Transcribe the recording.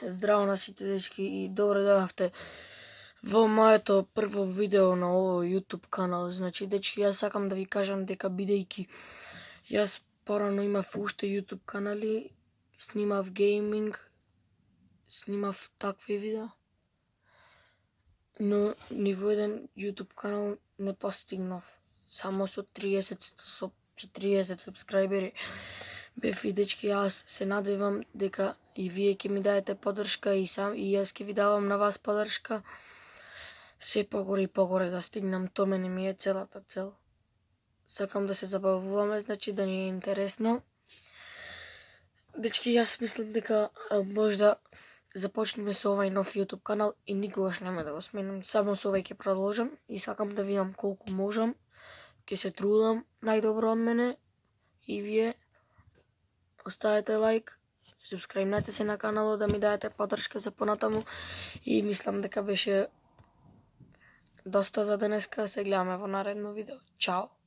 Здраво на сите дечки и добро дојавте во моето прво видео на овој YouTube канал. Значи, дечки, јас сакам да ви кажам дека бидејќи јас порано имав уште YouTube канали, снимав гейминг, снимав такви видеа, но ни во еден YouTube канал не постигнав. Само со 40 сабскрајбери бев и дечки, јас се надевам дека и вие ќе ми даете поддршка и јас ќе ви давам на вас поддршка. Се погоре и погоре да стигнам, тоа мене ми е целата цел. Сакам да се забавуваме, значи да ни е интересно. Дечки, јас мислам дека можда започнеме со овај нов YouTube канал и никогаш нема да го сменам, само со овај ќе продолжам и сакам да видам колку можам. Ќе се трудам најдобро од мене и вие оставете лайк, субскрајбнете се на каналот да ми даете поддршка за понатаму и мислам дека беше доста за денеска. Се гледаме во наредно видео. Чао!